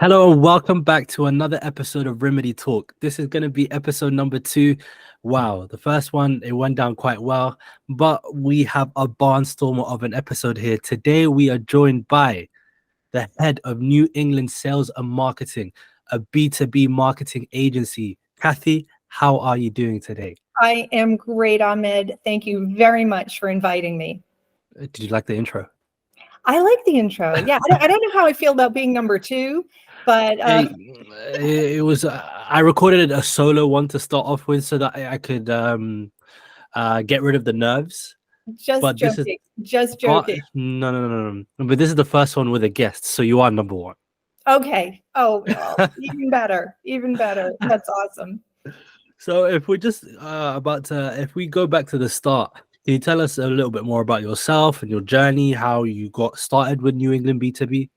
Hello and welcome back to another episode of Rimedi Talk. This is going to be episode number 2. Wow, the first one, it went down quite well, but we have a barnstormer of an episode here. Today, we are joined by the head of New England Sales and Marketing, a B2B marketing agency. Kathy, how are you doing today? I am great, Ahmed. Thank you very much for inviting me. Did you like the intro? I like the intro. Yeah, I don't know how I feel about being number 2, but it was I recorded a solo one to start off with so that I could get rid of the nerves. just But this is joking. no. But this is the first one with a guest, so you are number 1. Okay. Oh, well, even better. That's awesome. So if we're just if we go back to the start, can you tell us a little bit more about yourself and your journey, how you got started with New England B2B?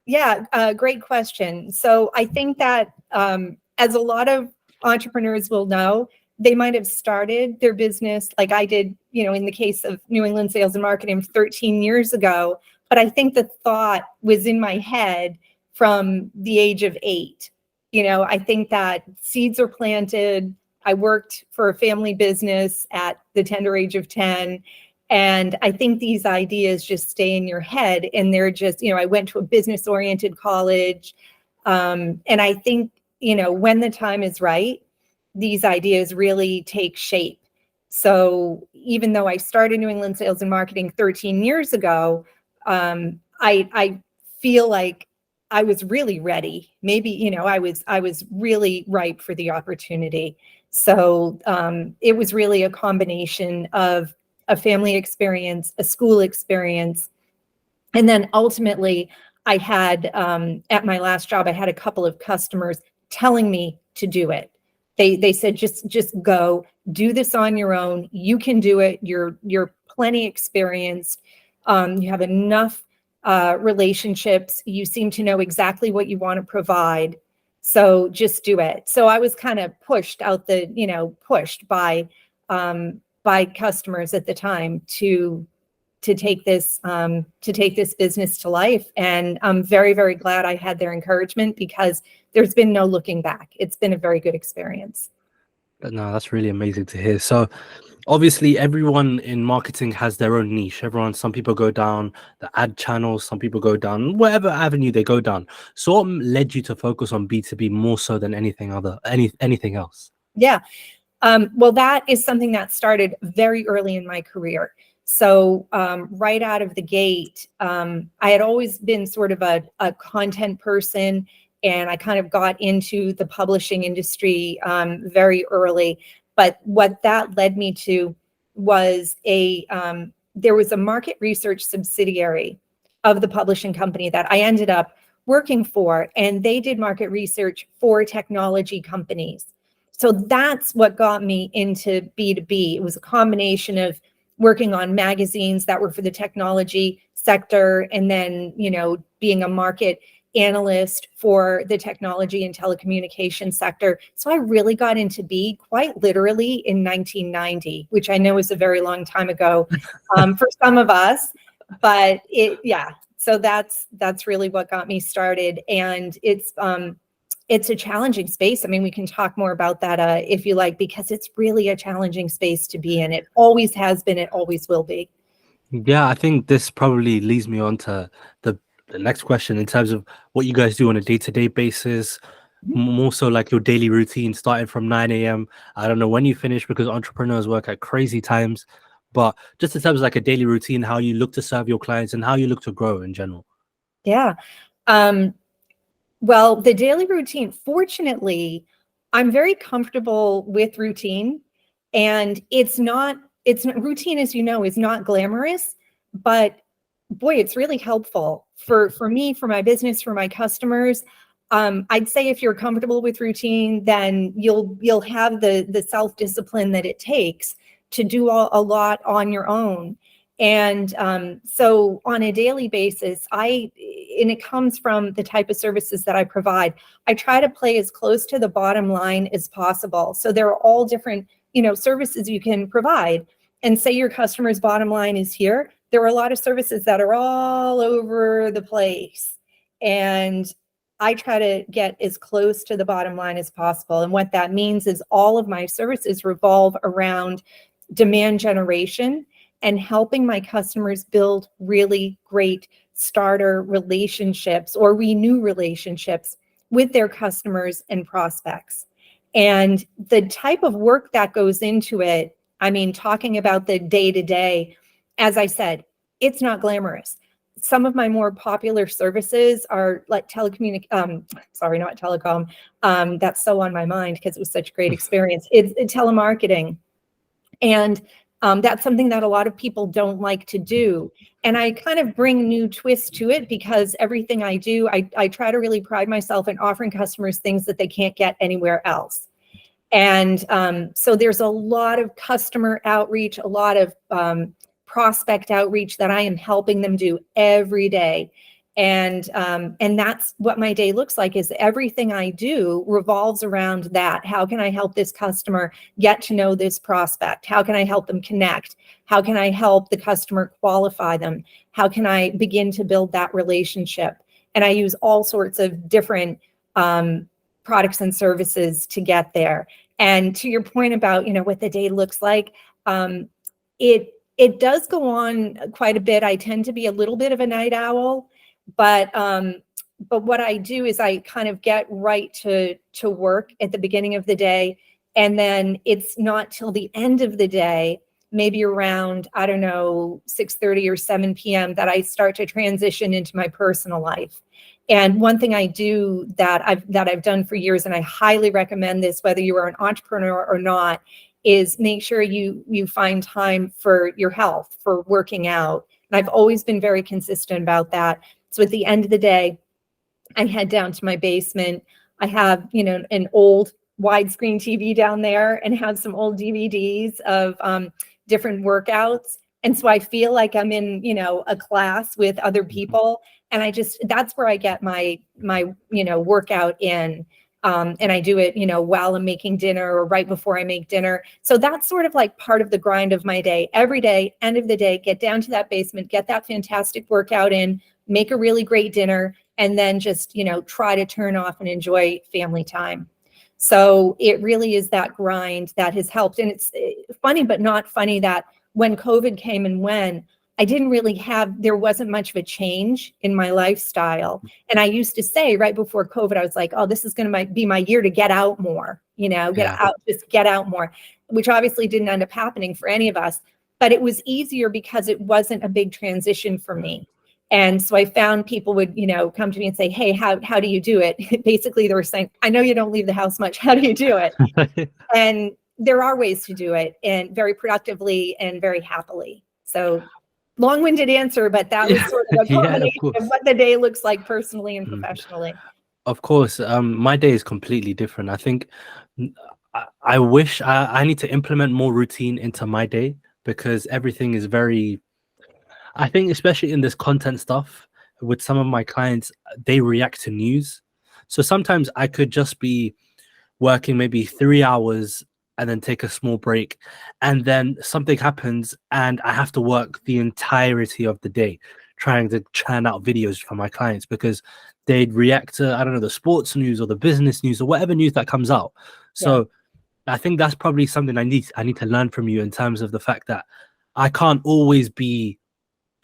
Yeah, great question. So I think that as a lot of entrepreneurs will know, they might have started their business like I did, in the case of New England Sales and Marketing 13 years ago. But I think the thought was in my head from the age of 8. I think that seeds are planted. I worked for a family business at the tender age of 10. And I think these ideas just stay in your head, and they're just, I went to a business-oriented college. And I think, when the time is right, these ideas really take shape. So even though I started New England Sales and Marketing 13 years ago, I feel like I was really ready. Maybe, I was really ripe for the opportunity. So it was really a combination of a family experience, a school experience. And then ultimately I had, at my last job, I had a couple of customers telling me to do it. They said, just go do this on your own. You can do it. You're plenty experienced. You have enough relationships. You seem to know exactly what you want to provide. So just do it. So I was kind of pushed by customers at the time to take this business to life. And I'm very, very glad I had their encouragement, because there's been no looking back. It's been a very good experience. No, that's really amazing to hear. So obviously everyone in marketing has their own niche. Some people go down the ad channels, some people go down whatever avenue they go down. So what led you to focus on B2B more so than anything else? Yeah. Well, that is something that started very early in my career. So right out of the gate, I had always been sort of a content person, and I kind of got into the publishing industry very early. But what that led me to was there was a market research subsidiary of the publishing company that I ended up working for, and they did market research for technology companies. So that's what got me into B2B. It was a combination of working on magazines that were for the technology sector, and then, being a market analyst for the technology and telecommunication sector. So I really got into B quite literally in 1990, which I know is a very long time ago for some of us, but so that's really what got me started. And it's a challenging space. I mean, we can talk more about that if you like, because it's really a challenging space to be in. It always has been, it always will be. Yeah, I think this probably leads me on to the next question in terms of what you guys do on a day-to-day basis, more so like your daily routine starting from 9 a.m. I don't know when you finish, because entrepreneurs work at crazy times, but just in terms of like a daily routine, how you look to serve your clients and how you look to grow in general. Yeah. Well, the daily routine, fortunately, I'm very comfortable with routine, and it's not routine, as you know, is not glamorous, but boy, it's really helpful for me, for my business, for my customers. I'd say if you're comfortable with routine, then you'll have the self-discipline that it takes to do a lot on your own. And so on a daily basis, and it comes from the type of services that I provide, I try to play as close to the bottom line as possible. So there are all different, services you can provide. And say your customer's bottom line is here, there are a lot of services that are all over the place. And I try to get as close to the bottom line as possible. And what that means is all of my services revolve around demand generation and helping my customers build really great starter relationships or renew relationships with their customers and prospects. And the type of work that goes into it, I mean, talking about the day-to-day, as I said, it's not glamorous. Some of my more popular services are like sorry, not telecom. That's so on my mind because it was such a great experience. It's telemarketing. And that's something that a lot of people don't like to do. And I kind of bring new twists to it because everything I do, I try to really pride myself in offering customers things that they can't get anywhere else. And so there's a lot of customer outreach, a lot of prospect outreach that I am helping them do every day. And that's what my day looks like, is everything I do revolves around that. How can I help this customer get to know this prospect? How can I help them connect? How can I help the customer qualify them? How can I begin to build that relationship? And I use all sorts of different products and services to get there. And to your point about, what the day looks like, it does go on quite a bit. I tend to be a little bit of a night owl, but what I do is I kind of get right to work at the beginning of the day, and then it's not till the end of the day, maybe around, I don't know, 6:30 or 7 p.m. that I start to transition into my personal life. And one thing I do that I've done for years, and I highly recommend this, whether you are an entrepreneur or not, is make sure you find time for your health, for working out. And I've always been very consistent about that. So at the end of the day, I head down to my basement. I have, an old widescreen TV down there and have some old DVDs of different workouts. And so I feel like I'm in, a class with other people. And that's where I get my workout in. And I do it, while I'm making dinner or right before I make dinner. So that's sort of like part of the grind of my day. Every day, end of the day, get down to that basement, get that fantastic workout in, make a really great dinner, and then just, try to turn off and enjoy family time. So it really is that grind that has helped. And it's funny, but not funny, that when COVID came and went, there wasn't much of a change in my lifestyle. And I used to say right before COVID, I was like, oh, this is going to be my year to get out more, just get out more, which obviously didn't end up happening for any of us. But it was easier because it wasn't a big transition for me. And so I found people would, come to me and say, hey, how do you do it? Basically, they were saying, I know you don't leave the house much. How do you do it? And there are ways to do it, and very productively and very happily. So long-winded answer, but that was sort of a combination of what the day looks like personally and professionally. Of course. My day is completely different. I think I wish I need to implement more routine into my day, because everything is I think especially in this content stuff with some of my clients, they react to news. So sometimes I could just be working maybe 3 hours and then take a small break, and then something happens and I have to work the entirety of the day trying to churn out videos for my clients, because they'd react to, I don't know, the sports news or the business news or whatever news that comes out. So I think that's probably something I need to learn from you, in terms of the fact that I can't always be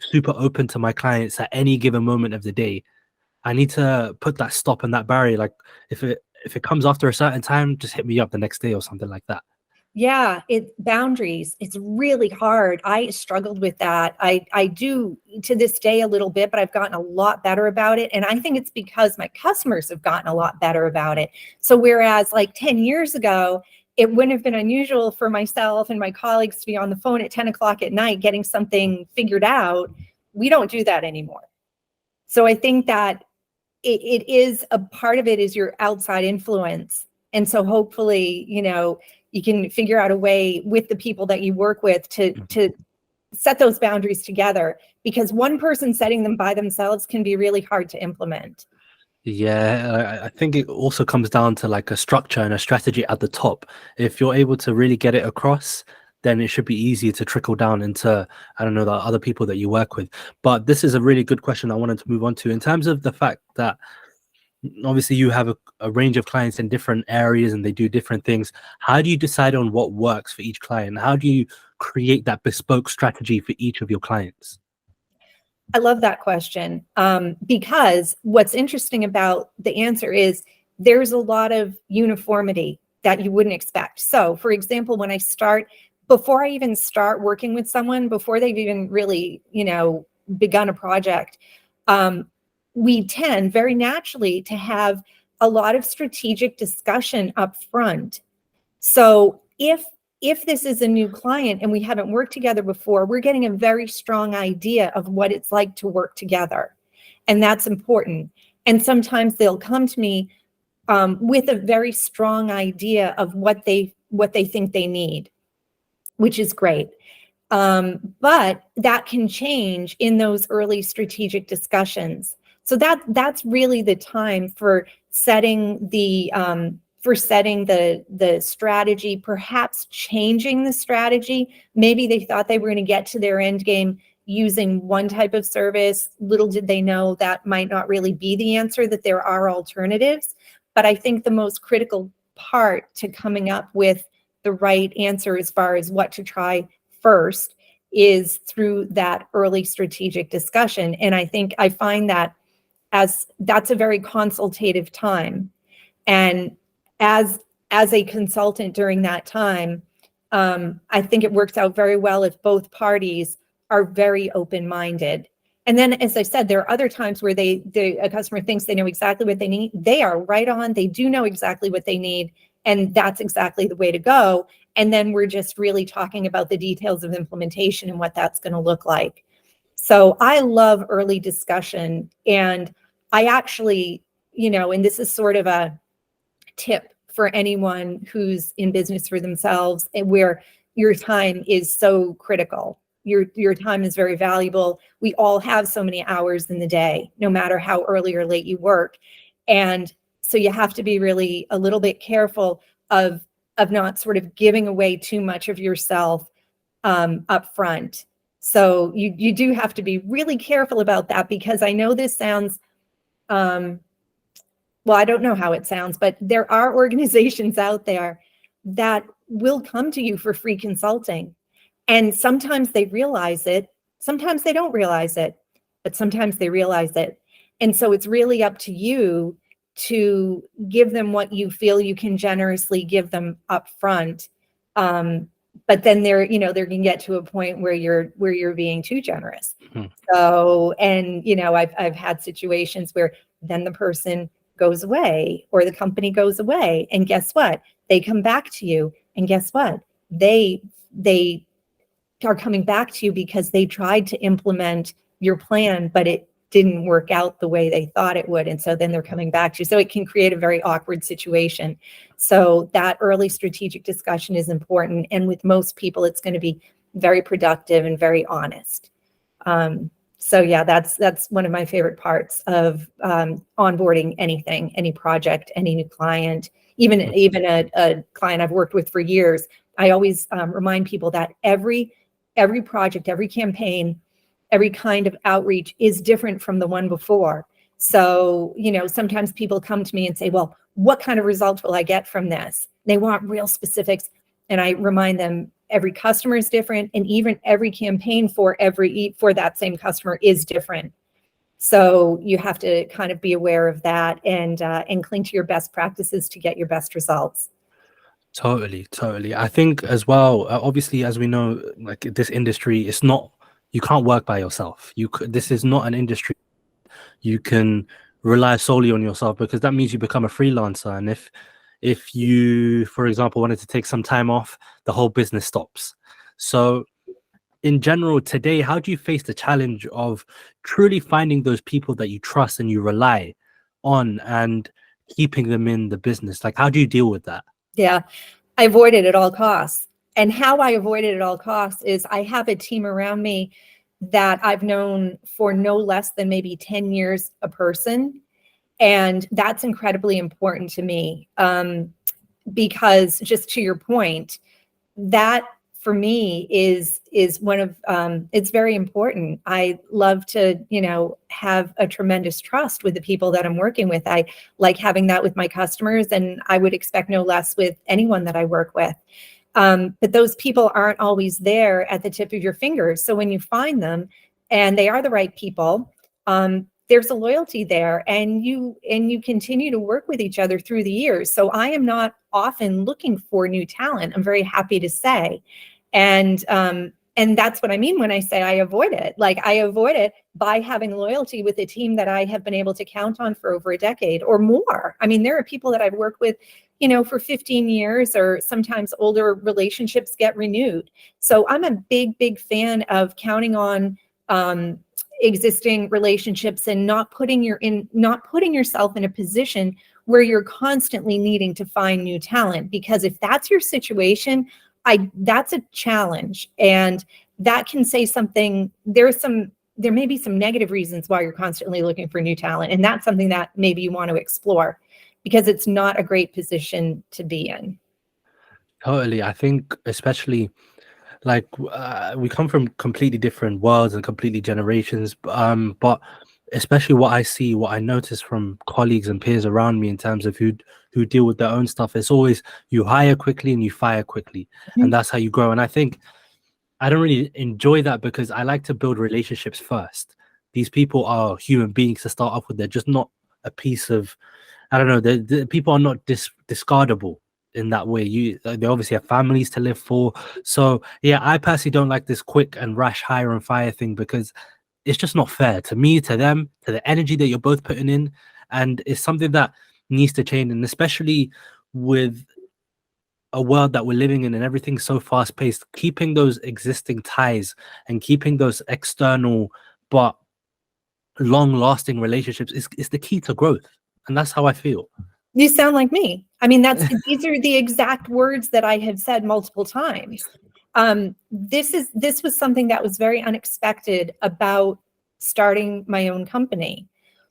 super open to my clients at any given moment of the day. I need to put that stop and that barrier. Like if it comes after a certain time, just hit me up the next day or something like that. Yeah, boundaries. It's really hard. I struggled with that. I do to this day a little bit, but I've gotten a lot better about it. And I think it's because my customers have gotten a lot better about it. So whereas like 10 years ago, it wouldn't have been unusual for myself and my colleagues to be on the phone at 10 o'clock at night getting something figured out, we don't do that anymore. So I think that it is a part of it is your outside influence. And so hopefully, you can figure out a way with the people that you work with to set those boundaries together, because one person setting them by themselves can be really hard to implement. Yeah, I think it also comes down to like a structure and a strategy at the top. If you're able to really get it across, then it should be easier to trickle down into, I don't know, the other people that you work with. But this is a really good question I wanted to move on to, in terms of the fact that obviously you have a range of clients in different areas and they do different things. How do you decide on what works for each client? How do you create that bespoke strategy for each of your clients? I love that question, because what's interesting about the answer is there's a lot of uniformity that you wouldn't expect. So, for example, before I even start working with someone, before they've even really, begun a project, we tend very naturally to have a lot of strategic discussion up front. So if this is a new client and we haven't worked together before, we're getting a very strong idea of what it's like to work together. And that's important. And sometimes they'll come to me with a very strong idea of what they think they need, which is great. But that can change in those early strategic discussions. So that's really the time for setting the strategy, perhaps changing the strategy. Maybe they thought they were going to get to their end game using one type of service. Little did they know that might not really be the answer, that there are alternatives. But I think the most critical part to coming up with the right answer as far as what to try first is through that early strategic discussion. And I find that as that's a very consultative time. And as a consultant during that time, I think it works out very well if both parties are very open-minded. And then, as I said, there are other times where a customer thinks they know exactly what they need. They are right on. They do know exactly what they need, and that's exactly the way to go. And then we're just really talking about the details of implementation and what that's going to look like. So I love early discussion, and I actually, and this is sort of a tip for anyone who's in business for themselves, and where your time is so critical. Your time is very valuable. We all have so many hours in the day, no matter how early or late you work. And so you have to be really a little bit careful of not sort of giving away too much of yourself up front. So you do have to be really careful about that, because I know this sounds, well, I don't know how it sounds, but there are organizations out there that will come to you for free consulting. And sometimes they realize it, sometimes they don't realize it, but sometimes they realize it. And so it's really up to you to give them what you feel you can generously give them up front. But then there can get to a point where you're being too generous. So, and I've had situations where then the person goes away or the company goes away, and guess what? They come back to you, and guess what? They are coming back to you because they tried to implement your plan, but it didn't work out the way they thought it would. And so then they're coming back to you. So it can create a very awkward situation. So that early strategic discussion is important. And with most people, it's going to be very productive and very honest. So yeah, that's one of my favorite parts of onboarding anything, any project, any new client, even a client I've worked with for years. I always remind people that every project, every campaign, every kind of outreach is different from the one before. So, sometimes people come to me and say, well, what kind of results will I get from this? They want real specifics. And I remind them every customer is different, and even every campaign for that same customer is different. So you have to kind of be aware of that and cling to your best practices to get your best results. Totally. I think as well, obviously, as we know, like this industry, you can't work by yourself. This is not an industry you can rely solely on yourself, because that means you become a freelancer. And if you, for example, wanted to take some time off, the whole business stops. So in general, today, how do you face the challenge of truly finding those people that you trust and you rely on and keeping them in the business? Like, how do you deal with that? Yeah, I avoid it at all costs. And how I avoid it at all costs is I have a team around me that I've known for no less than maybe 10 years a person. And that's incredibly important to me, because just to your point, that for me is one of it's very important. I love to, have a tremendous trust with the people that I'm working with. I like having that with my customers, and I would expect no less with anyone that I work with. But those people aren't always there at the tip of your fingers. So when you find them and they are the right people, there's a loyalty there, and you continue to work with each other through the years. So I am not often looking for new talent, I'm very happy to say. And that's what I mean when I say I avoid it. Like, I avoid it by having loyalty with a team that I have been able to count on for over a decade or more. I mean, there are people that I've worked with, for 15 years, or sometimes older relationships get renewed. So I'm a big fan of counting on existing relationships and not putting yourself in a position where you're constantly needing to find new talent. Because if that's your situation, that's a challenge, and that can say something. There may be some negative reasons why you're constantly looking for new talent, and that's something that maybe you want to explore, because it's not a great position to be in. Totally. I think especially like we come from completely different worlds and completely generations, but especially what I notice from colleagues and peers around me in terms of who deal with their own stuff, it's always you hire quickly and you fire quickly, and that's how you grow. And I think I don't really enjoy that, because I like to build relationships first. These people are human beings to start off with. They're just not a piece of, I don't know, the people are not discardable in that way. They obviously have families to live for. So yeah, I personally don't like this quick and rash hire and fire thing, because it's just not fair to me, to them, to the energy that you're both putting in. And it's something that needs to change. And especially with a world that we're living in and everything's so fast paced, keeping those existing ties and keeping those external but long lasting relationships is the key to growth. And that's how I feel. You sound like me. I mean, these are the exact words that I have said multiple times. This was something that was very unexpected about starting my own company,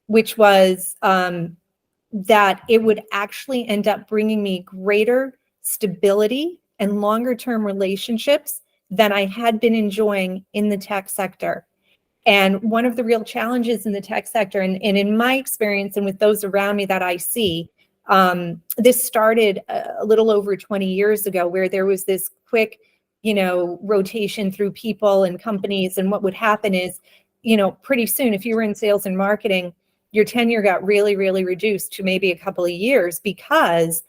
which was that it would actually end up bringing me greater stability and longer term relationships than I had been enjoying in the tech sector. And one of the real challenges in the tech sector, and in my experience and with those around me that I see, this started a little over 20 years ago, where there was this quick, rotation through people and companies. And what would happen is, pretty soon, if you were in sales and marketing, your tenure got really, really reduced to maybe a couple of years, because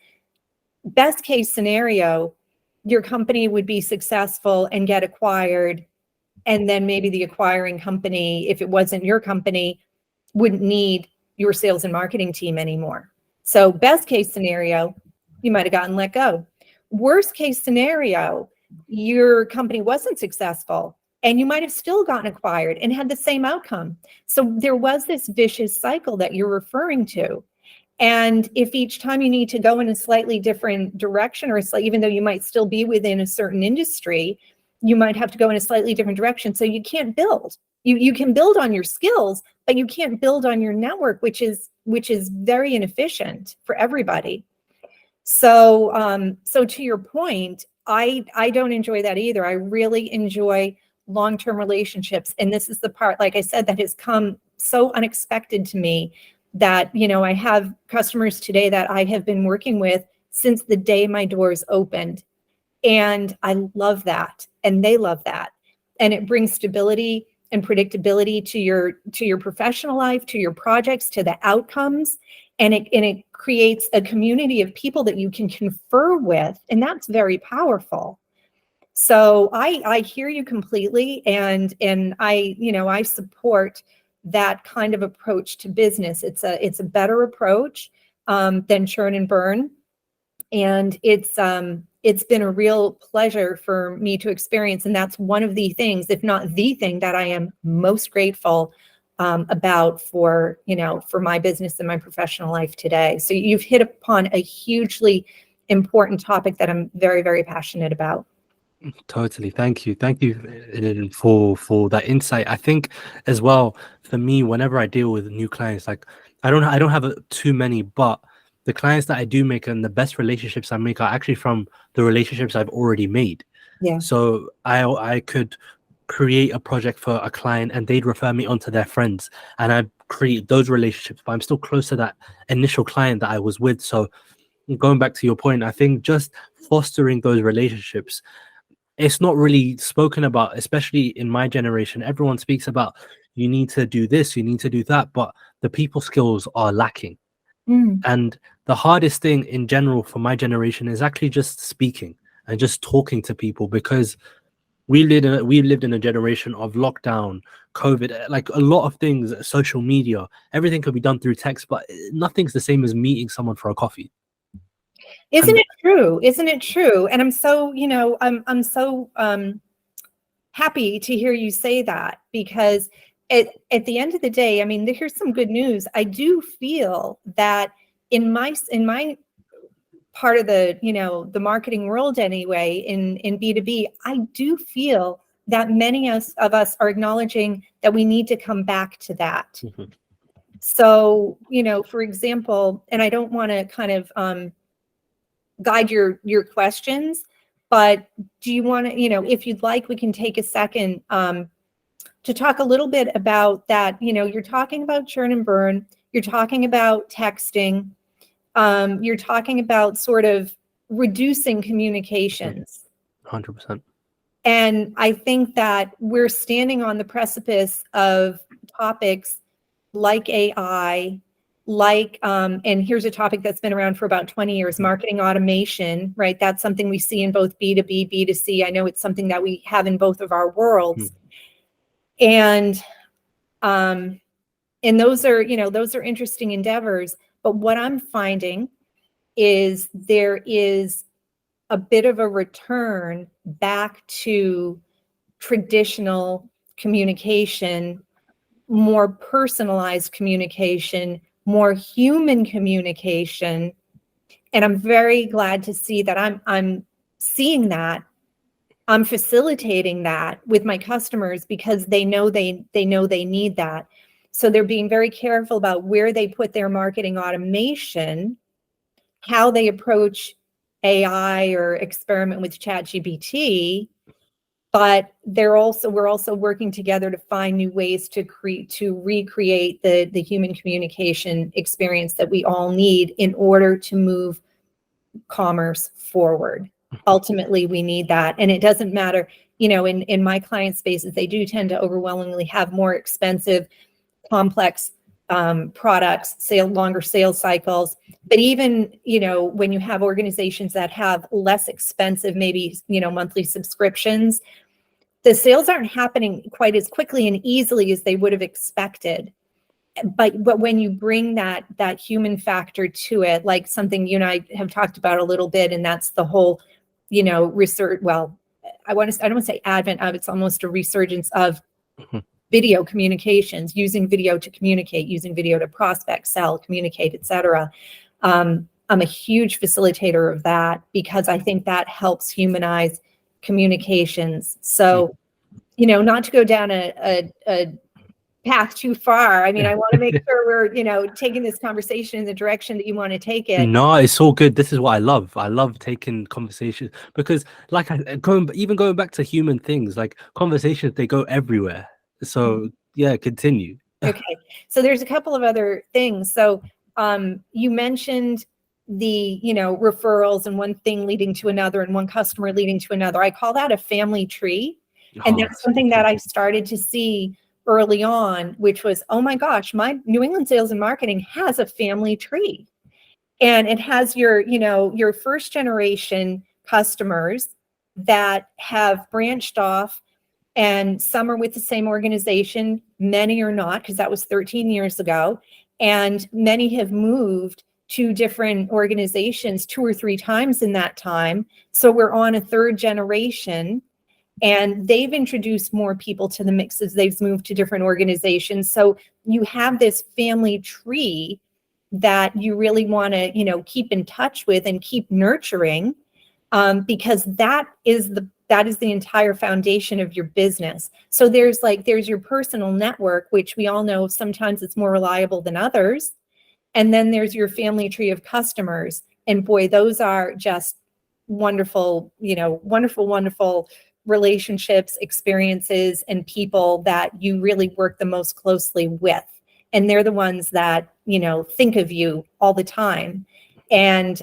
best case scenario, your company would be successful and get acquired. And then maybe the acquiring company, if it wasn't your company, wouldn't need your sales and marketing team anymore. So best case scenario, you might have gotten let go. Worst case scenario, your company wasn't successful and you might have still gotten acquired and had the same outcome. So there was this vicious cycle that you're referring to. And if each time you need to go in a slightly different direction, or even though you might still be within a certain industry, you might have to go in a slightly different direction. So you can't build. You can build on your skills, but you can't build on your network, which is very inefficient for everybody. So so to your point, I don't enjoy that either. I really enjoy long-term relationships. And this is the part, like I said, that has come so unexpected to me, that, I have customers today that I have been working with since the day my doors opened. And I love that. And they love that. And it brings stability and predictability to your professional life, to your projects, to the outcomes. And it creates a community of people that you can confer with. And that's very powerful. So I hear you completely. And I support that kind of approach to business. It's a better approach than churn and burn. And it's been a real pleasure for me to experience. And that's one of the things, if not the thing, that I am most grateful about for my business and my professional life today. So you've hit upon a hugely important topic that I'm very, very passionate about. Totally. Thank you for that insight. I think as well, for me, whenever I deal with new clients, like I don't have too many, but the clients that I do make and the best relationships I make are actually from the relationships I've already made. Yeah. So I could create a project for a client and they'd refer me onto their friends, and I create those relationships, but I'm still close to that initial client that I was with. So going back to your point, I think just fostering those relationships, it's not really spoken about, especially in my generation. Everyone speaks about you need to do this, you need to do that, but the people skills are lacking. Mm. And the hardest thing in general for my generation is actually just speaking and just talking to people, because we lived in a generation of lockdown, COVID, like a lot of things, social media, everything could be done through text, but nothing's the same as meeting someone for a coffee. Isn't And it true? Isn't it true? And I'm so, I'm so happy to hear you say that, because at the end of the day, I mean, here's some good news. I do feel that in my part of the, the marketing world anyway, in B2B, I do feel that many of us are acknowledging that we need to come back to that. Mhm. So, for example, and I don't want to kind of guide your questions, but do you want to, if you'd like, we can take a second to talk a little bit about that. You're talking about churn and burn, you're talking about texting, you're talking about sort of reducing communications. 100%. And I think that we're standing on the precipice of topics like AI, and here's a topic that's been around for about 20 years, marketing automation, right? That's something we see in both B2B, B2C. I know it's something that we have in both of our worlds. And those are, those are interesting endeavors. But what I'm finding is there is a bit of a return back to traditional communication, more personalized communication, more human communication. And I'm very glad to see that I'm seeing that. I'm facilitating that with my customers, because they know they need that. So they're being very careful about where they put their marketing automation, how they approach AI or experiment with ChatGPT, but we're also working together to find new ways to recreate the human communication experience that we all need in order to move commerce forward. Ultimately, we need that. And it doesn't matter, in my client spaces, they do tend to overwhelmingly have more expensive, complex products, longer sales cycles. But even, when you have organizations that have less expensive, maybe, monthly subscriptions, the sales aren't happening quite as quickly and easily as they would have expected. But when you bring that human factor to it, like something you and I have talked about a little bit, and that's the whole, research. Well, I don't want to say advent of, it's almost a resurgence of video communications, using video to communicate, using video to prospect, sell, communicate, etc. I'm a huge facilitator of that, because I think that helps humanize communications. So, not to go down a path too far. I mean, I want to make sure we're, taking this conversation in the direction that you want to take it. No, it's all good. This is what I love. I love taking conversations, because, like, going back to human things, like conversations, they go everywhere. So yeah, continue. Okay, so there's a couple of other things. So you mentioned the, referrals, and one thing leading to another, and one customer leading to another. I call that a family tree. And Oh, that's something that I started to see early on, which was, oh my gosh, my New England Sales and Marketing has a family tree. And it has your first generation customers that have branched off, and some are with the same organization, many are not, because that was 13 years ago. And many have moved to different organizations 2 or 3 times in that time. So we're on a third generation, and they've introduced more people to the mix as they've moved to different organizations. So you have this family tree that you really want to, keep in touch with and keep nurturing, because that is the entire foundation of your business. So there's your personal network, which we all know sometimes it's more reliable than others. And then there's your family tree of customers. And boy, those are just wonderful, wonderful relationships, experiences, and people that you really work the most closely with. And they're the ones that, think of you all the time. And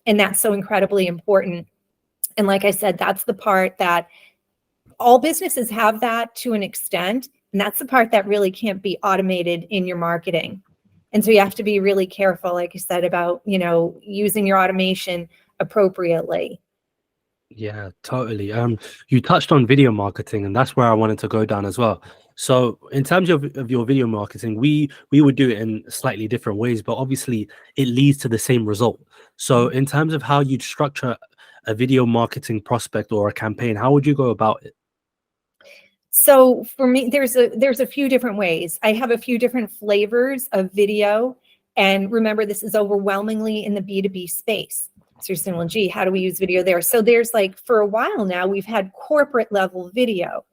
that's so incredibly important. And like I said, that's the part that all businesses have that to an extent. And that's the part that really can't be automated in your marketing. And so you have to be really careful, like I said, about, using your automation appropriately. Yeah, totally. You touched on video marketing, and that's where I wanted to go down as well. So, in terms of your video marketing, we would do it in slightly different ways, but obviously it leads to the same result. So, in terms of how you'd structure a video marketing prospect or a campaign, how would you go about it? So for me, there's a few different ways. I have a few different flavors of video. And remember, this is overwhelmingly in the B2B space. So you're saying, well, gee, how do we use video there? So there's like, for a while now, we've had corporate level video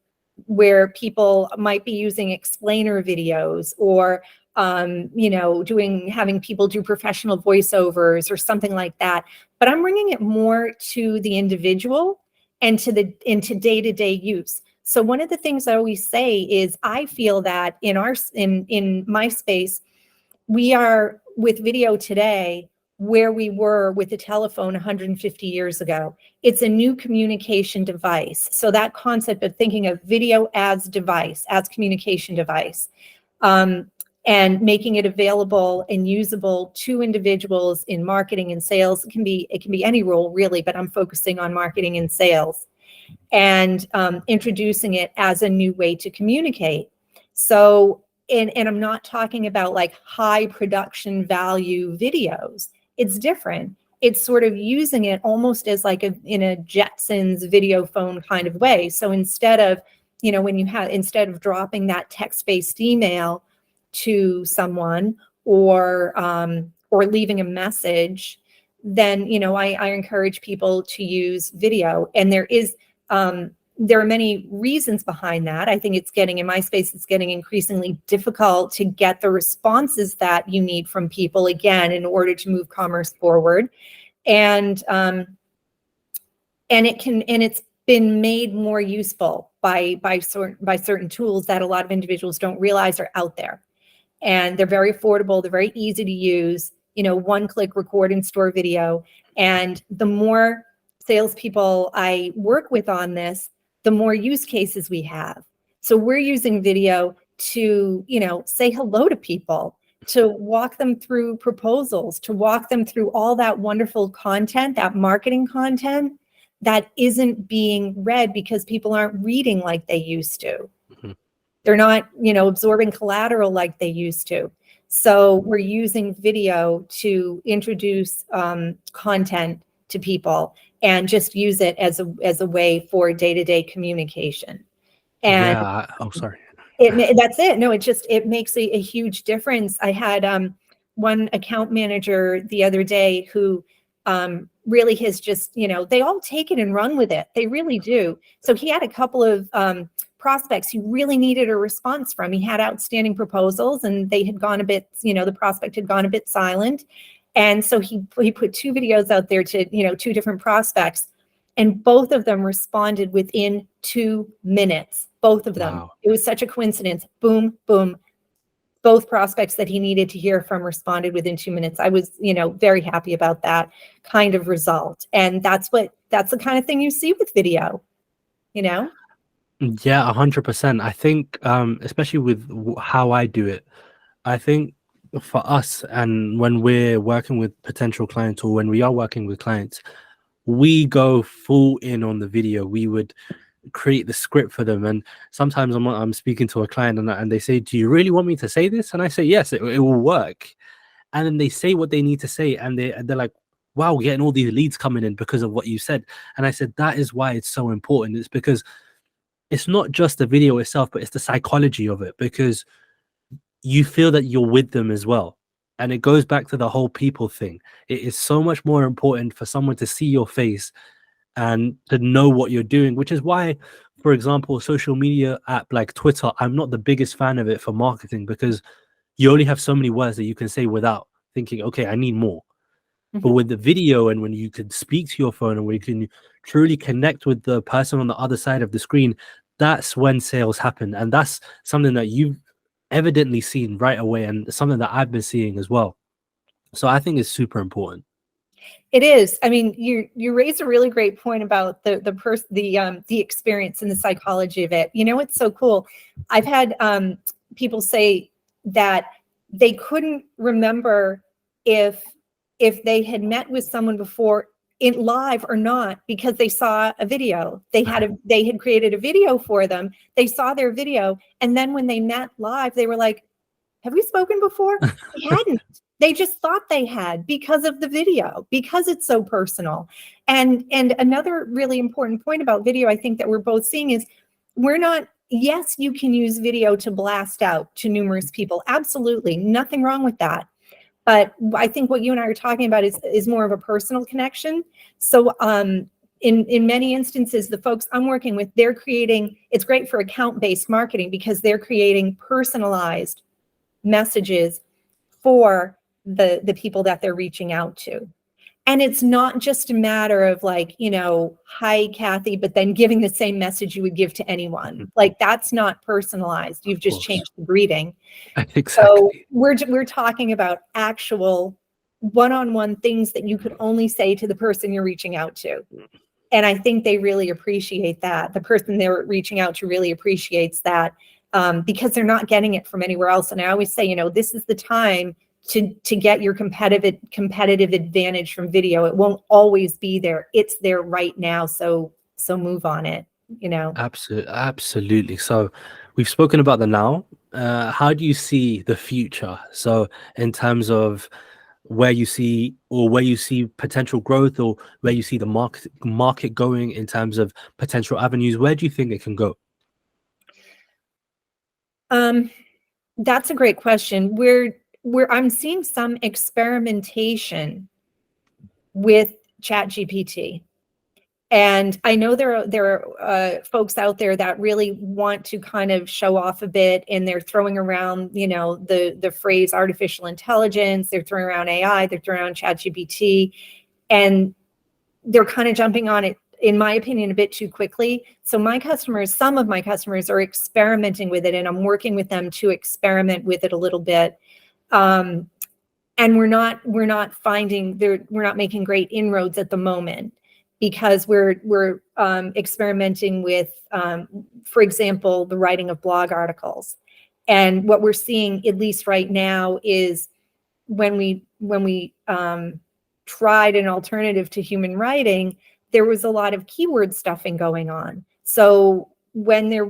where people might be using explainer videos or, having people do professional voiceovers or something like that. But I'm bringing it more to the individual and into day-to-day use. So one of the things I always say is I feel that in my space, we are with video today where we were with the telephone 150 years ago. It's a new communication device. So that concept of thinking of video as device, as communication device, and making it available and usable to individuals in marketing and sales. It can be any role really, but I'm focusing on marketing and sales, and introducing it as a new way to communicate. So, and I'm not talking about like high production value videos. It's different. It's sort of using it almost as like in a Jetsons video phone kind of way. So instead of, instead of dropping that text-based email to someone or leaving a message, then, I encourage people to use video. And there are many reasons behind that. I think in my space, it's getting increasingly difficult to get the responses that you need from people, again, in order to move commerce forward. And it's been made more useful by certain tools that a lot of individuals don't realize are out there. And they're very affordable. They're very easy to use, one-click record and store video. And the more salespeople I work with on this, the more use cases we have. So we're using video to, say hello to people, to walk them through proposals, to walk them through all that wonderful content, that marketing content that isn't being read because people aren't reading like they used to. Mm-hmm. They're not, absorbing collateral like they used to. So we're using video to introduce content to people and just use it as a way for day-to-day communication. And sorry. That's it. No, it makes a huge difference. I had one account manager the other day who really has just, they all take it and run with it. They really do. So he had a couple of prospects he really needed a response from. He had outstanding proposals and they had gone a bit, the prospect had gone a bit silent. And so he put two videos out there to, two different prospects, and both of them responded within 2 minutes. Both of them. Wow. It was such a coincidence. Boom, boom. Both prospects that he needed to hear from responded within 2 minutes. I was, very happy about that kind of result. And that's the kind of thing you see with video, Yeah, 100%. I think, especially with how I do it, I think for us, and when we're working with potential clients or when we are working with clients, we go full in on the video. We would create the script for them, and sometimes I'm speaking to a client and they say, do you really want me to say this? And I say, yes, it will work. And then they say what they need to say, and they're like, wow, we're getting all these leads coming in because of what you said. And I said, that is why it's so important. It's because it's not just the video itself, but it's the psychology of it, because you feel that you're with them as well. And it goes back to the whole people thing. It is so much more important for someone to see your face and to know what you're doing, which is why, for example, a social media app like Twitter, I'm not the biggest fan of it for marketing, because you only have so many words that you can say without thinking, okay, I need more. But Mhm. with the video, and when you can speak to your phone and when you can truly connect with the person on the other side of the screen, that's when sales happen. And that's something that you've evidently seen right away, and something that I've been seeing as well. So I think it's super important. It is. I mean, you raised a really great point about the experience and the psychology of it. You know, it's so cool. I've had people say that they couldn't remember if if they had met with someone before in live or not because they saw a video. They had created a video for them. They saw their video, and then when they met live, they were like, have we spoken before? They hadn't. They just thought they had because of the video, because it's so personal. And another really important point about video, I think that we're both seeing is we're not, yes, you can use video to blast out to numerous people. Absolutely. Nothing wrong with that. But I think what you and I are talking about is more of a personal connection. So in many instances, the folks I'm working with, they're creating, it's great for account-based marketing because they're creating personalized messages for the people that they're reaching out to. And it's not just a matter of like, you know, hi, Kathy, but then giving the same message you would give to anyone. Like that's not personalized. You've Of just course. changed the greeting. So Exactly. we're talking about actual one-on-one things that you could only say to the person you're reaching out to. And I think they really appreciate that. The person they're reaching out to really appreciates that because they're not getting it from anywhere else. And I always say, you know, this is the time to get your competitive advantage from video. It won't always be there. It's there right now. So move on it, you know. Absolutely. So we've spoken about the now. How do you see the future? So in terms of where you see potential growth, or where you see the market going in terms of potential avenues, where do you think it can go? That's a great question. I'm seeing some experimentation with ChatGPT. And I know there are folks out there that really want to kind of show off a bit, and they're throwing around, you know, the phrase artificial intelligence, they're throwing around AI, they're throwing around ChatGPT, and they're kind of jumping on it, in my opinion, a bit too quickly. So some of my customers are experimenting with it, and I'm working with them to experiment with it a little bit. And we're not making great inroads at the moment because we're experimenting with, for example, the writing of blog articles. And what we're seeing, at least right now, is when we tried an alternative to human writing, there was a lot of keyword stuffing going on. So when there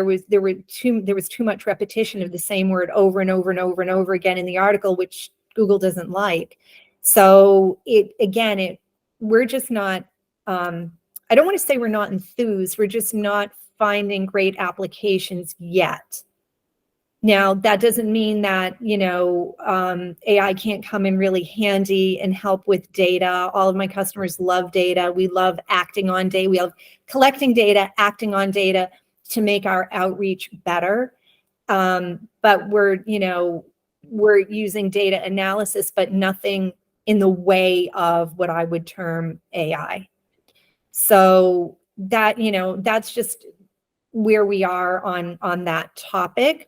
was too much repetition of the same word over and over and over and over again in the article, which Google doesn't like. So we're just not, I don't want to say we're not enthused, we're just not finding great applications yet. Now, that doesn't mean that, you know, AI can't come in really handy and help with data. All of my customers love data. We love acting on data. We love collecting data, acting on data to make our outreach better. But we're using data analysis, but nothing in the way of what I would term AI. So that, you know, that's just where we are on that topic.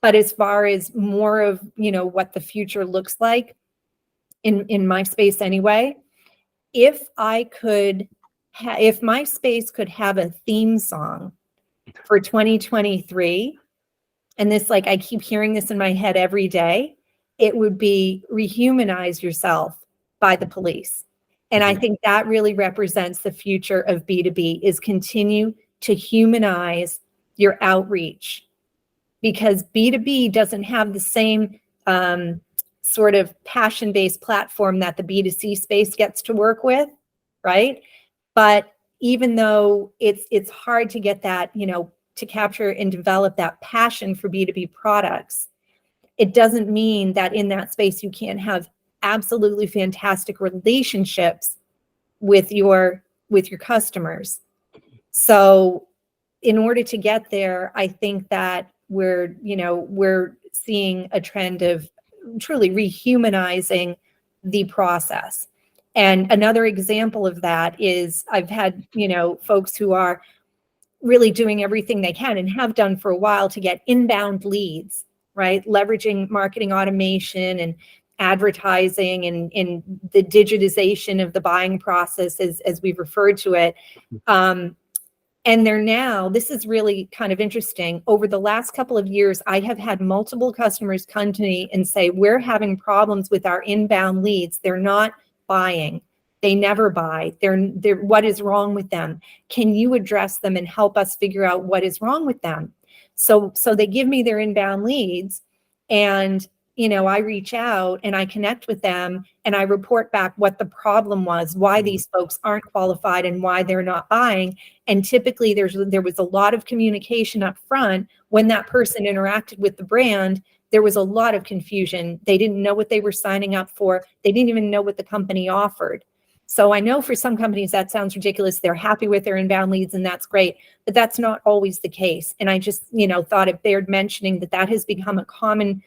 But as far as more of, you know, what the future looks like in my space anyway, if my space could have a theme song for 2023, and this, like, I keep hearing this in my head every day, it would be Rehumanize Yourself by the Police. And I think that really represents the future of B2B, is continue to humanize your outreach, because B2B doesn't have the same sort of passion-based platform that the B2C space gets to work with, right? But even though it's hard to get that, you know, to capture and develop that passion for B2B products, it doesn't mean that in that space you can't have absolutely fantastic relationships with your customers. So in order to get there, I think that we're seeing a trend of truly rehumanizing the process. And another example of that is I've had, folks who are really doing everything they can and have done for a while to get inbound leads, right? Leveraging marketing automation and advertising and the digitization of the buying process, as we've referred to it. And they're now, this is really kind of interesting. Over the last couple of years, I have had multiple customers come to me and say, we're having problems with our inbound leads. They're not buying. They never buy. What is wrong with them? Can you address them and help us figure out what is wrong with them? So they give me their inbound leads, and I reach out and I connect with them and I report back what the problem was, why these folks aren't qualified and why they're not buying. And typically there was a lot of communication up front. When that person interacted with the brand, there was a lot of confusion. They didn't know what they were signing up for. They didn't even know what the company offered. So I know for some companies that sounds ridiculous. They're happy with their inbound leads and that's great, but that's not always the case. And I just, thought it bared mentioning that has become a common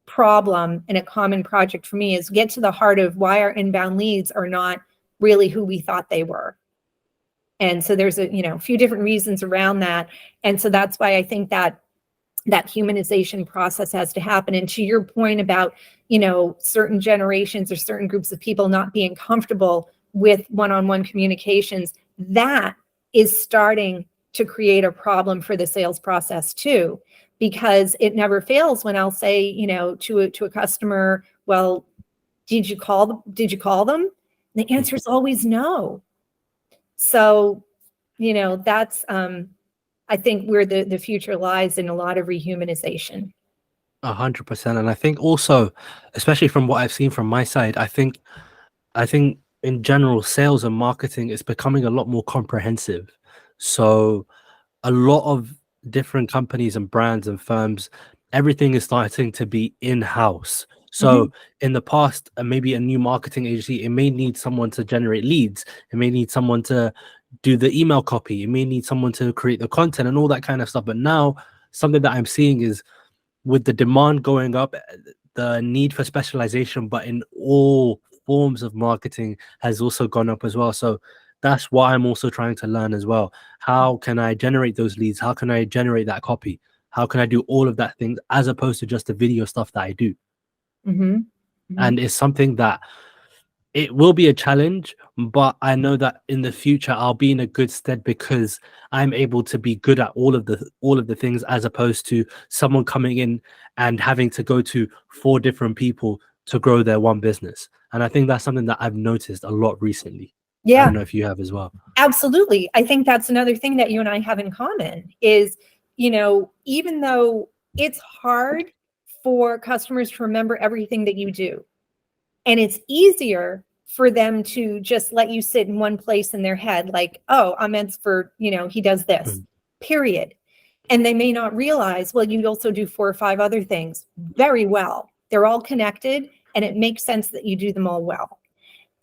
problem and a common project for me, is get to the heart of why our inbound leads are not really who we thought they were. And so there's a few different reasons around that. And so that's why I think that humanization process has to happen. And to your point about, certain generations or certain groups of people not being comfortable with one-on-one communications, that is starting to create a problem for the sales process too, because it never fails when I'll say, to a customer, well, did you call them? And the answer is always no. So, that's, I think where the future lies in a lot of rehumanization. 100%. And I think also, especially from what I've seen from my side, I think in general, sales and marketing is becoming a lot more comprehensive. So a lot of different companies and brands and firms, everything is starting to be in-house. So in the past, maybe a new marketing agency, it may need someone to generate leads. It may need someone to do the email copy. It may need someone to create the content and all that kind of stuff. But now something that I'm seeing is, with the demand going up, the need for specialization, but in all forms of marketing, has also gone up as well. So that's what I'm also trying to learn as well. How can I generate those leads? How can I generate that copy? How can I do all of that things as opposed to just the video stuff that I do? And it's something that it will be a challenge, but I know that in the future I'll be in a good stead because I'm able to be good at all of the things, as opposed to someone coming in and having to go to 4 different people to grow their one business. And I think that's something that I've noticed a lot recently. I Yeah, don't know if you have as well. absolutely. I think that's another thing that you and I have in common is, even though it's hard for customers to remember everything that you do, and it's easier for them to just let you sit in one place in their head, like, oh, Ahmed's for, he does this, period. And they may not realize, well, you also do 4 or 5 other things very well. They're all connected, and it makes sense that you do them all well.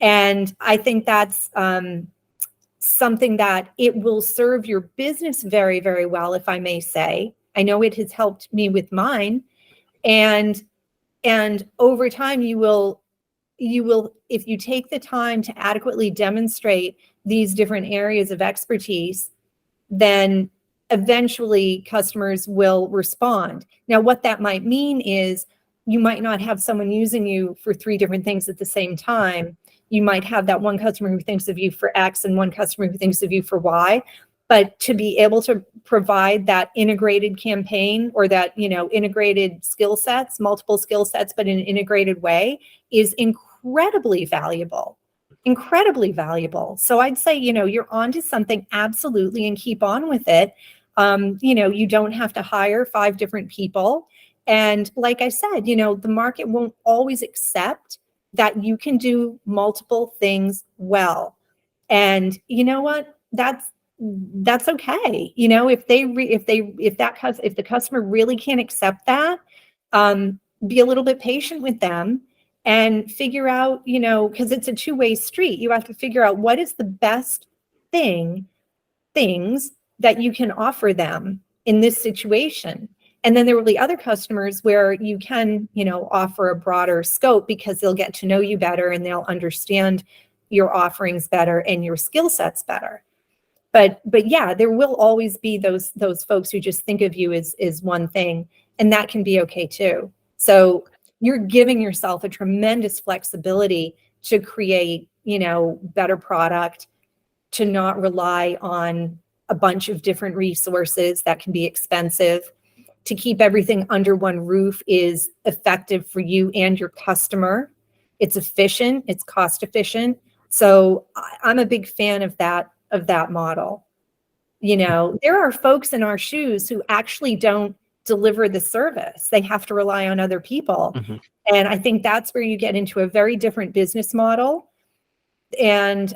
And I think that's something that it will serve your business very, very well, if I may say. I know it has helped me with mine. And over time, you will, if you take the time to adequately demonstrate these different areas of expertise, then eventually customers will respond. Now, what that might mean is you might not have someone using you for 3 different things at the same time. You might have that one customer who thinks of you for X and one customer who thinks of you for Y. But to be able to provide that integrated campaign, or that, integrated skill sets, multiple skill sets, but in an integrated way, is incredibly valuable. Incredibly valuable. So I'd say, you're onto something, absolutely, and keep on with it. You don't have to hire 5 different people. And like I said, the market won't always accept that you can do multiple things well. And you know what? That's okay. If the customer really can't accept that, be a little bit patient with them and figure out, because it's a 2-way street. You have to figure out what is the best things that you can offer them in this situation. And then there will be other customers where you can, offer a broader scope because they'll get to know you better and they'll understand your offerings better and your skill sets better. But yeah, there will always be those folks who just think of you as one thing, and that can be okay too. So you're giving yourself a tremendous flexibility to create, better product, to not rely on a bunch of different resources that can be expensive. To keep everything under one roof is effective for you and your customer. It's efficient, it's cost efficient. So I'm a big fan of that model. There are folks in our shoes who actually don't deliver the service. They have to rely on other people. Mm-hmm. And I think that's where you get into a very different business model and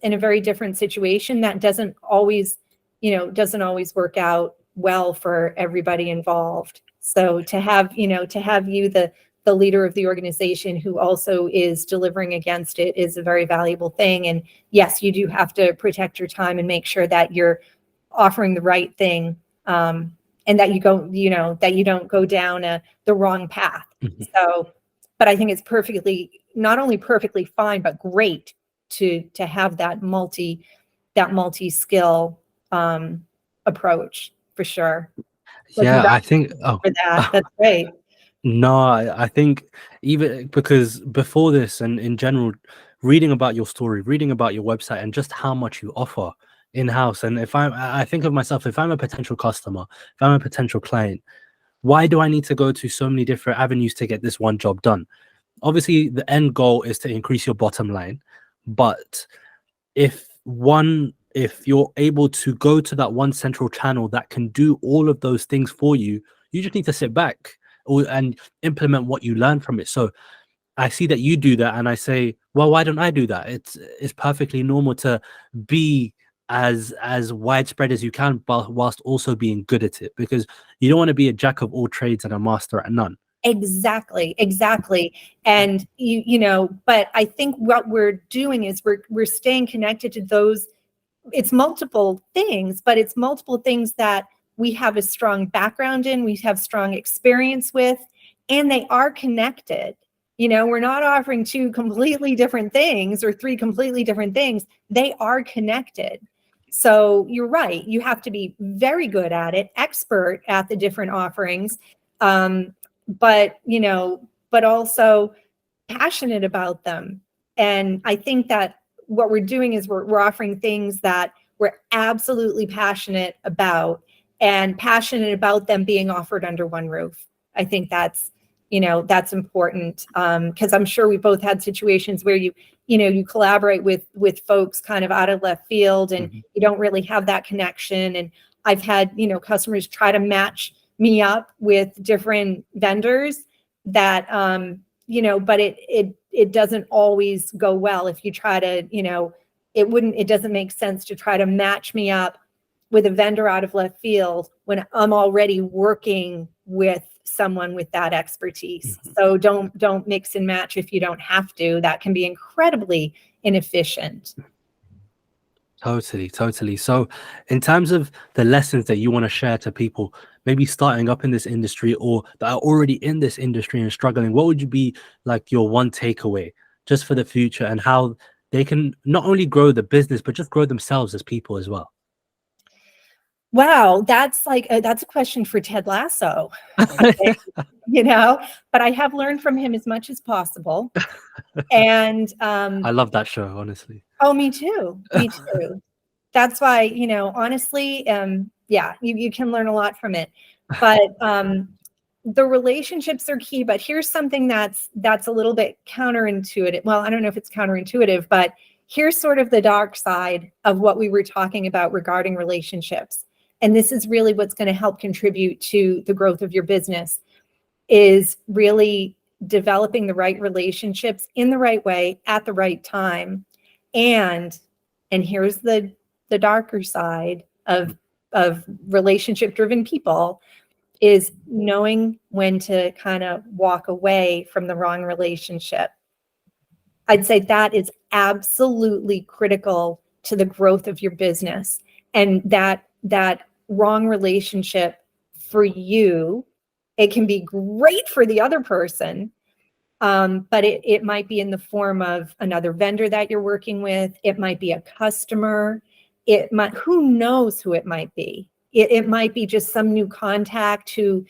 in a very different situation that doesn't always work out well for everybody involved. So to have you, the leader of the organization who also is delivering against it is a very valuable thing. And yes, you do have to protect your time and make sure that you're offering the right thing, and that you don't go down the wrong path. Mm-hmm. So, but I think it's not only perfectly fine, but great to have that multi-skill approach for sure. So Yeah, I think. for that. That's great. No, I think even because before this and in general, reading about your story, reading about your website, and just how much you offer in-house. And I think of myself, if I'm a potential customer, if I'm a potential client, why do I need to go to so many different avenues to get this one job done? Obviously, the end goal is to increase your bottom line, but if you're able to go to that one central channel that can do all of those things for you, you just need to sit back and implement what you learn from it. So I see that you do that, and I say, well, why don't I do that? It's perfectly normal to be as widespread as you can, but whilst also being good at it, because you don't want to be a jack of all trades and a master at none. Exactly. And but I think what we're doing is we're staying connected to those. It's multiple things, but it's multiple things that we have a strong background in, we have strong experience with, and they are connected. We're not offering two completely different things or three completely different things. They are connected. So you're right. You have to be very good at it, expert at the different offerings, but also passionate about them. And I think that what we're doing is we're offering things that we're absolutely passionate about, and passionate about them being offered under one roof. I think that's important, because I'm sure we both had situations where you collaborate with folks kind of out of left field, and Mm-hmm. you don't really have that connection. And I've had customers try to match me up with different vendors that but it doesn't always go well if you try to, it doesn't make sense to try to match me up with a vendor out of left field when I'm already working with someone with that expertise. Mm-hmm. So don't mix and match if you don't have to. That can be incredibly inefficient. Totally. So in terms of the lessons that you want to share to people, maybe starting up in this industry or that are already in this industry and struggling, what would you be like your one takeaway just for the future, and how they can not only grow the business, but just grow themselves as people as well? Wow, that's that's a question for Ted Lasso, I think, but I have learned from him as much as possible. And I love that show, honestly. oh, me too. That's why, honestly, yeah, you can learn a lot from it. But the relationships are key. But here's something that's a little bit counterintuitive. Well, I don't know if it's counterintuitive, but here's sort of the dark side of what we were talking about regarding relationships. And this is really what's going to help contribute to the growth of your business, is really developing the right relationships in the right way at the right time. And here's the darker side of relationship driven people, is knowing when to kind of walk away from the wrong relationship. I'd say that is absolutely critical to the growth of your business. And that wrong relationship for you It can be great for the other person, but it might be in the form of another vendor that you're working with. It might be a customer. It might, who knows who it might be. It might be just some new contact who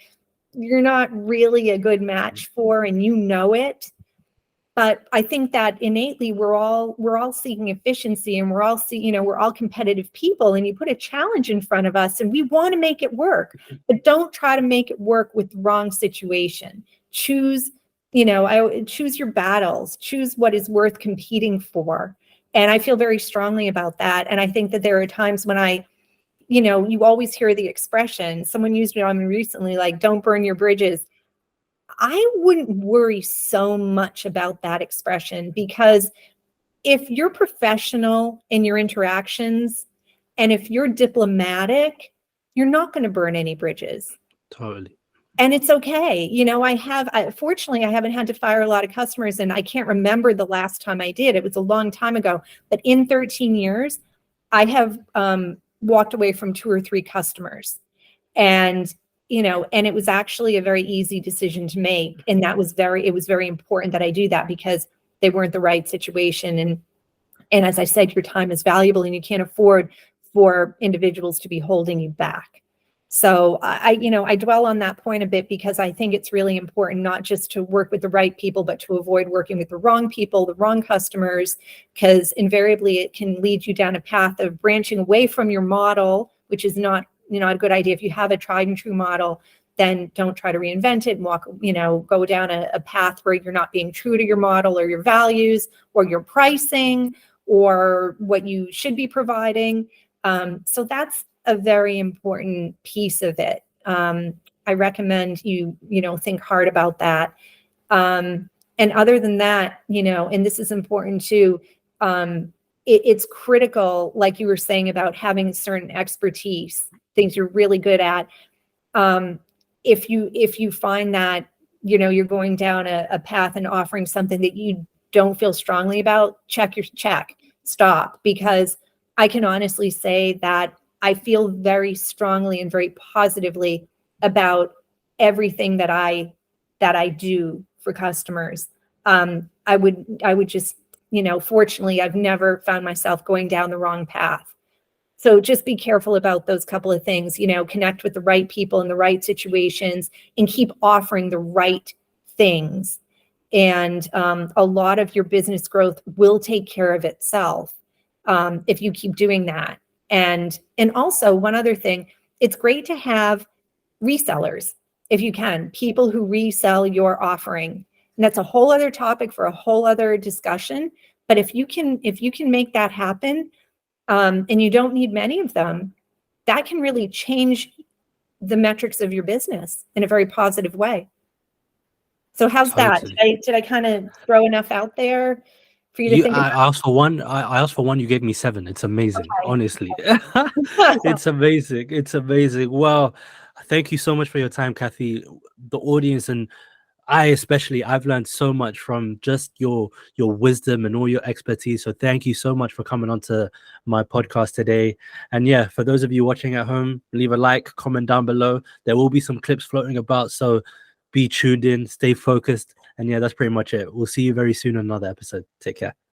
you're not really a good match for, and you know it. But I think that innately we're all seeking efficiency, and we're all competitive people, and you put a challenge in front of us and we want to make it work, but don't try to make it work with the wrong situation. Choose, choose your battles, choose what is worth competing for. And I feel very strongly about that. And I think that there are times when you always hear the expression, someone used it on me recently, like, don't burn your bridges. I wouldn't worry so much about that expression, because if you're professional in your interactions and if you're diplomatic, you're not going to burn any bridges. Totally. And it's okay. Fortunately, I haven't had to fire a lot of customers, and I can't remember the last time I did. It was a long time ago. But in 13 years, I have walked away from 2 or 3 customers. And it was actually a very easy decision to make. And it was very important that I do that, because they weren't the right situation. And as I said, your time is valuable, and you can't afford for individuals to be holding you back. So I dwell on that point a bit, because I think it's really important not just to work with the right people, but to avoid working with the wrong people, the wrong customers, because invariably it can lead you down a path of branching away from your model, which is not a good idea. If you have a tried and true model, then don't try to reinvent it and go down a path where you're not being true to your model or your values or your pricing or what you should be providing. So that's a very important piece of it. I recommend you think hard about that. And other than that, and this is important too, it's critical, like you were saying, about having certain expertise, things you're really good at. If you find that, you're going down a path and offering something that you don't feel strongly about, stop, because I can honestly say that I feel very strongly and very positively about everything that I do for customers. I would just, fortunately, I've never found myself going down the wrong path. So just be careful about those couple of things, connect with the right people in the right situations, and keep offering the right things. And a lot of your business growth will take care of itself if you keep doing that. And also, one other thing, it's great to have resellers, if you can, people who resell your offering. And that's a whole other topic for a whole other discussion. But if you can make that happen, and you don't need many of them, that can really change the metrics of your business in a very positive way. So how's that? Did I kind of throw enough out there for you to think about? I asked for one. I asked for one. You gave me 7. It's amazing. Okay. Honestly, it's amazing. It's amazing. Well, thank you so much for your time, Kathy. The audience and I've learned so much from just your wisdom and all your expertise. So thank you so much for coming on to my podcast today. And yeah, for those of you watching at home, leave a like, comment down below. There will be some clips floating about, so be tuned in, stay focused. And yeah, that's pretty much it. We'll see you very soon on another episode. Take care.